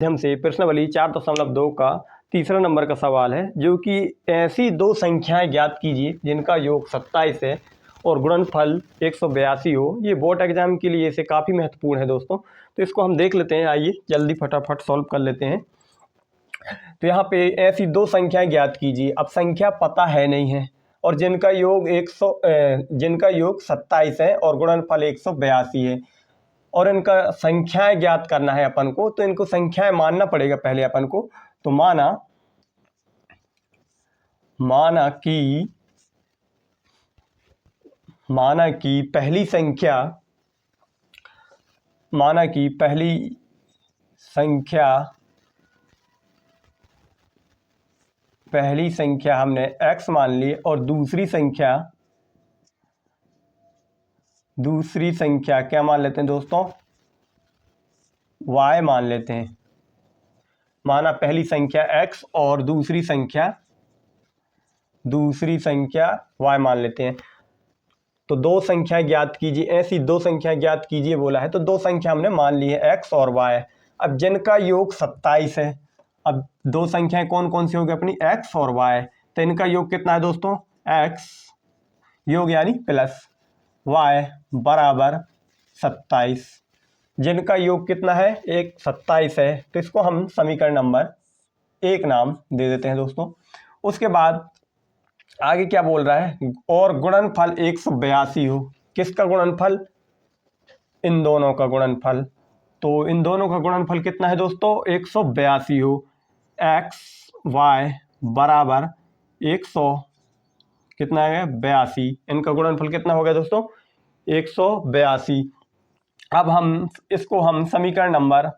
हमसे प्रश्नावली 4.2 का तीसरा नंबर का सवाल है, जो कि ऐसी दो संख्याएं ज्ञात कीजिए जिनका योग 27 है और गुणनफल 182 हो। ये बोर्ड एग्जाम के लिए इसे काफ़ी महत्वपूर्ण है दोस्तों। तो इसको हम देख लेते हैं, आइए जल्दी फटाफट सॉल्व कर लेते हैं। तो यहाँ पे ऐसी दो संख्याएं ज्ञात कीजिए। अब संख्या पता है नहीं है और जिनका योग 27 है और गुणनफल 182 है और इनका संख्याएं ज्ञात करना है अपन को। तो इनको संख्याएं मानना पड़ेगा पहले अपन को। तो माना कि पहली संख्या हमने x मान ली और दूसरी संख्या क्या मान लेते हैं दोस्तों, y मान लेते हैं। माना पहली संख्या x और दूसरी संख्या y मान लेते हैं। तो दो संख्या ज्ञात कीजिए, ऐसी दो संख्या ज्ञात कीजिए बोला है। तो दो संख्या हमने मान ली है x और y। अब जिनका योग 27 है, अब दो संख्याएं कौन कौन सी होगी अपनी, x और y। तो इनका योग कितना है दोस्तों, x योग यानी प्लस y बराबर 27। जिनका योग कितना है, 27 है। तो इसको हम समीकरण नंबर 1 नाम दे देते हैं दोस्तों। उसके बाद आगे क्या बोल रहा है, और गुणनफल 182 हो। किसका गुणनफल, इन दोनों का गुणनफल। तो इन दोनों का गुणनफल कितना है दोस्तों, 182 हो। x y बराबर 100 कितना है 82। इनका गुणनफल कितना हो गया दोस्तों, 182। अब हम समीकरण नंबर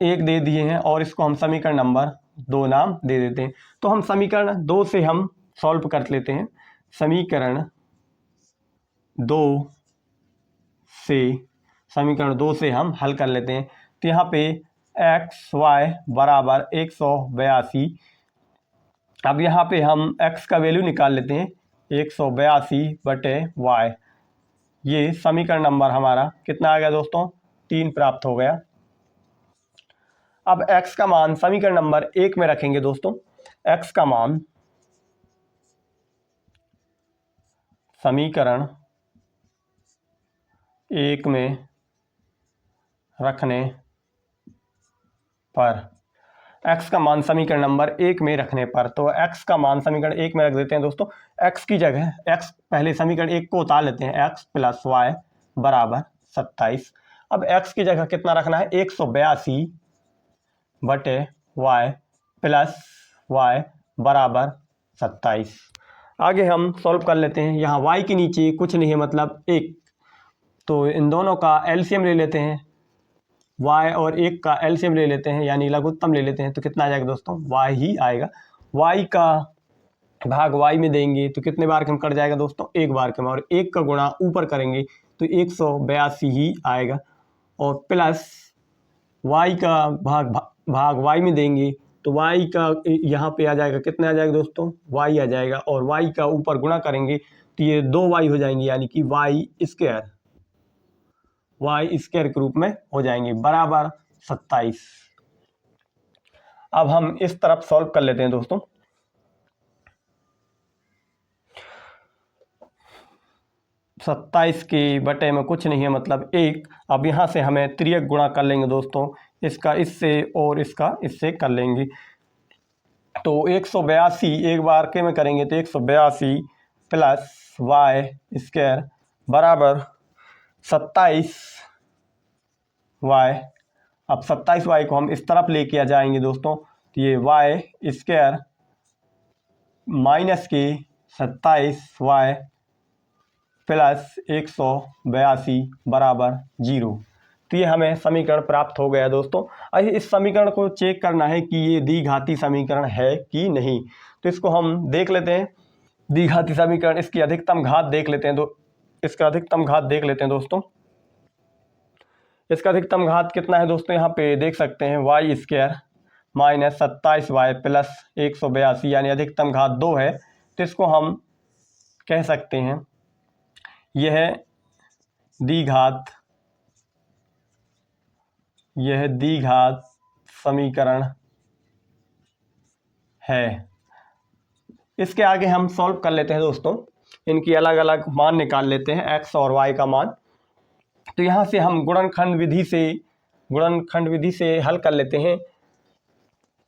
1 दे दिए हैं और इसको हम समीकरण नंबर 2 नाम दे देते हैं। तो हम समीकरण 2 से हम सॉल्व कर लेते हैं। समीकरण 2 से हम हल कर लेते हैं। तो यहाँ पे x y बराबर 182। अब यहाँ पे हम x का वैल्यू निकाल लेते हैं, 182/y। ये समीकरण नंबर हमारा कितना आ गया दोस्तों, 3 प्राप्त हो गया। अब x का मान समीकरण नंबर 1 में रखेंगे दोस्तों। x का मान समीकरण 1 में रखने पर, x का मान समीकरण नंबर 1 में रखने पर, तो x का मान समीकरण 1 में रख देते हैं दोस्तों। x की जगह x पहले समीकरण 1 को उतार लेते हैं, x + y बराबर 27। अब x की जगह कितना रखना है, 182/y + y बराबर 27। आगे हम सॉल्व कर लेते हैं। यहाँ y के नीचे कुछ नहीं है, मतलब 1। तो इन दोनों का एलसीएम ले लेते हैं, y और 1 का एलसीएम ले लेते हैं, यानी लघुत्तम ले लेते हैं। तो कितना आ जाएगा दोस्तों, y ही आएगा। y का भाग y में देंगे तो कितने बार कम कट जाएगा दोस्तों, 1 बार कम। और 1 का गुणा ऊपर करेंगे तो 182 ही आएगा। और प्लस y का भाग y में देंगे तो y का यहाँ पे आ जाएगा, कितना आ जाएगा दोस्तों, y आ जाएगा। और y का ऊपर गुणा करेंगे तो ये 2y हो जाएंगे, यानी कि y स्क्वायर के रूप में हो जाएंगे बराबर 27। अब हम इस तरफ सॉल्व कर लेते हैं दोस्तों। सत्ताईस के बटे में कुछ नहीं है, मतलब 1। अब यहाँ से हमें तिर्यक गुणा कर लेंगे दोस्तों, इसका इससे और इसका इससे कर लेंगे। तो 182 एक बार के में करेंगे तो 182 + y स्क्वायर बराबर 27y। अब 27y को हम इस तरफ लेके आ जाएंगे दोस्तों, तो ये y स्क्वायर माइनस के 27y + 182 बराबर 0। तो ये हमें समीकरण प्राप्त हो गया दोस्तों। अब इस समीकरण को चेक करना है कि ये द्विघाती समीकरण है कि नहीं। तो इसको हम देख लेते हैं, द्विघाती समीकरण, इसकी अधिकतम घात देख लेते हैं। तो इसका अधिकतम घात देख लेते हैं दोस्तों। इसका अधिकतम घात कितना है दोस्तों, यहाँ पे देख सकते हैं, y स्क्वायर माइनस 27y + 182, यानी अधिकतम घात 2 है। तो इसको हम कह सकते हैं यह द्विघात यह द्विघात समीकरण है। इसके आगे हम सॉल्व कर लेते हैं दोस्तों, इनकी अलग अलग मान निकाल लेते हैं x और y का मान। तो यहाँ से हम गुणनखंड विधि से हल कर लेते हैं,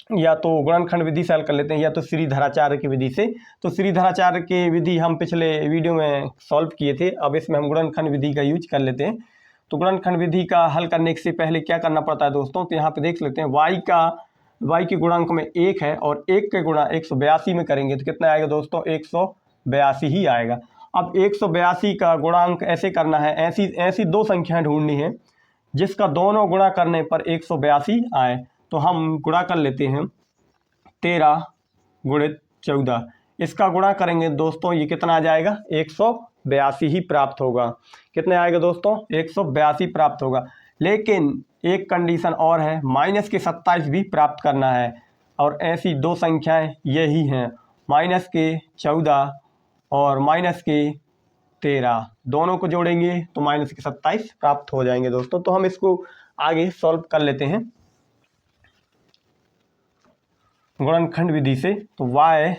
या तो गुणनखंड विधि से हल कर लेते हैं या तो श्रीधराचार्य की विधि से। तो श्रीधराचार्य की विधि हम पिछले वीडियो में सॉल्व किए थे, अब इसमें हम गुणनखंड विधि का यूज कर लेते हैं। तो गुणनखंड विधि का हल करने से पहले क्या करना पड़ता है दोस्तों, तो यहाँ पे देख लेते हैं y के गुणांक में 1 है और 1 के गुणा 182 में करेंगे तो कितना आएगा दोस्तों, 182 ही आएगा। अब 182 का गुणांक ऐसे करना है, ऐसी दो संख्याएं ढूंढनी है जिसका दोनों गुणा करने पर 182 आए। तो हम गुणा कर लेते हैं 13 गुणित 14, इसका गुणा करेंगे दोस्तों, ये कितना आ जाएगा, 182 ही प्राप्त होगा। कितने आएगा दोस्तों, 182 प्राप्त होगा। लेकिन एक कंडीशन और है, माइनस के 27 भी प्राप्त करना है, और ऐसी दो संख्याएं यही हैं, माइनस के 14 और माइनस के 13, दोनों को जोड़ेंगे तो माइनस के 27 प्राप्त हो जाएंगे दोस्तों। तो हम इसको आगे सॉल्व कर लेते हैं गुणनखंड विधि से। तो y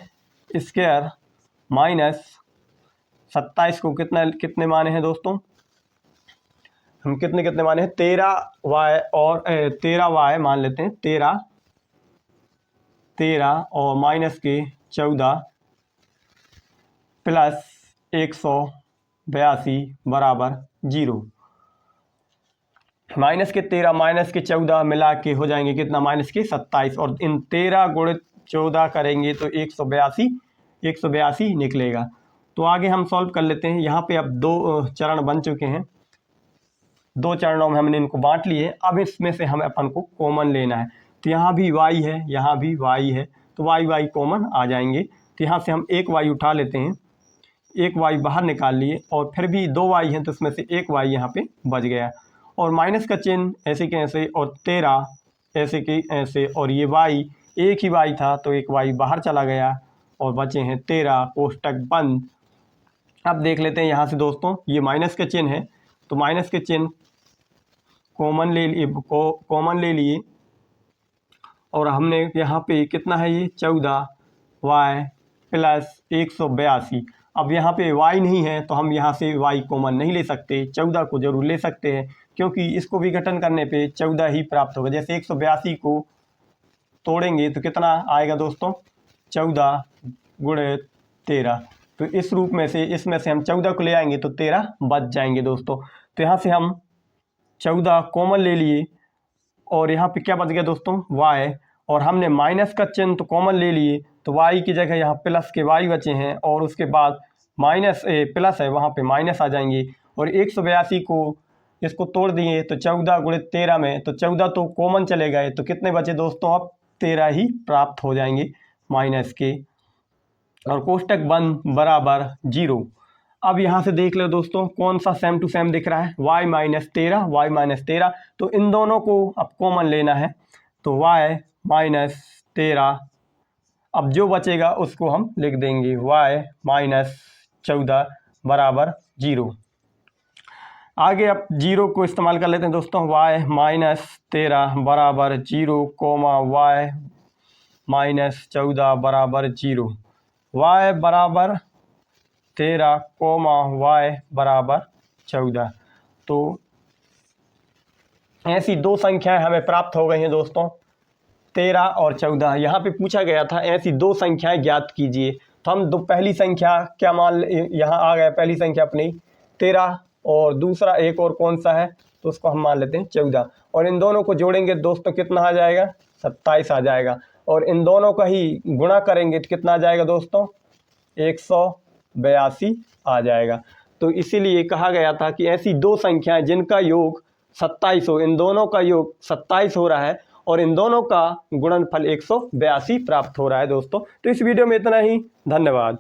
स्क्वायर माइनस 27 को कितने माने हैं दोस्तों, हम कितने माने हैं, 13y और 13y मान लेते हैं, 13 और माइनस के 14 प्लस 182 बराबर 0। माइनस के 13 माइनस के 14 मिला के हो जाएंगे कितना, माइनस के 27, और इन 13 गुणित 14 करेंगे तो 182 निकलेगा। तो आगे हम सॉल्व कर लेते हैं। यहाँ पे अब दो चरण बन चुके हैं, दो चरणों में हमने इनको बांट लिए। अब इसमें से हमें अपन को कॉमन लेना है। तो यहाँ भी y है, यहाँ भी y है, तो y कॉमन आ जाएंगे। तो यहाँ से हम एक y उठा लेते हैं, एक y बाहर निकाल लिए, और फिर भी दो y हैं तो इसमें से एक y यहाँ पे बच गया, और माइनस का चिन्ह ऐसे के ऐसे, और 13 ऐसे के ऐसे, और ये y एक ही y था तो एक y बाहर चला गया और बचे हैं 13, कोष्टक बंद। अब देख लेते हैं यहाँ से दोस्तों, ये माइनस का चिन्ह है तो माइनस के चिन्ह कॉमन ले लिए, और हमने यहाँ पे कितना है, ये 14y प्लस 182। अब यहाँ पे y नहीं है तो हम यहाँ से y कॉमन नहीं ले सकते, 14 को जरूर ले सकते हैं, क्योंकि इसको विघटन करने पे 14 ही प्राप्त होगा। जैसे 182 को तोड़ेंगे तो कितना आएगा दोस्तों, 14 गुणित 13। तो इस रूप में से, इसमें से हम 14 को ले आएंगे तो 13 बच जाएंगे दोस्तों। तो यहाँ से हम 14 कॉमन ले लिए, और यहाँ पे क्या बच गया दोस्तों, y, और हमने माइनस का चिन्ह तो कॉमन ले लिए, तो y की जगह यहाँ प्लस के y बचे हैं, और उसके बाद माइनस प्लस है वहाँ पे माइनस आ जाएंगे, और 182 को इसको तोड़ दिए तो 14 गुणित 13 में, तो 14 तो कॉमन चले गए, तो कितने बचे दोस्तों, अब 13 ही प्राप्त हो जाएंगे माइनस के, और कोष्टक बंद बराबर 0। अब यहाँ से देख लो दोस्तों कौन सा सेम टू सेम दिख रहा है, y माइनस 13, तो इन दोनों को अब कॉमन लेना है, तो y माइनस 13, अब जो बचेगा उसको हम लिख देंगे y माइनस 14 बराबर 0। आगे अब 0 को इस्तेमाल कर लेते हैं दोस्तों, y माइनस 13 बराबर 0, y माइनस 14 बराबर 0, y बराबर 13, y बराबर 14। तो ऐसी दो संख्याएं हमें प्राप्त हो गई हैं दोस्तों, 13 और 14। यहाँ पे पूछा गया था ऐसी दो संख्याएं ज्ञात कीजिए, तो हम पहली संख्या क्या मान, यहाँ आ गया पहली संख्या अपनी 13, और दूसरा एक और कौन सा है, तो उसको हम मान लेते हैं 14, और इन दोनों को जोड़ेंगे दोस्तों कितना आ जाएगा, 27 आ जाएगा, और इन दोनों का ही गुणा करेंगे तो कितना आ जाएगा दोस्तों, 182 आ जाएगा। तो इसीलिए कहा गया था कि ऐसी दो संख्याएं जिनका योग 27 हो, इन दोनों का योग 27 हो रहा है और इन दोनों का गुणनफल 182 प्राप्त हो रहा है दोस्तों। तो इस वीडियो में इतना ही, धन्यवाद।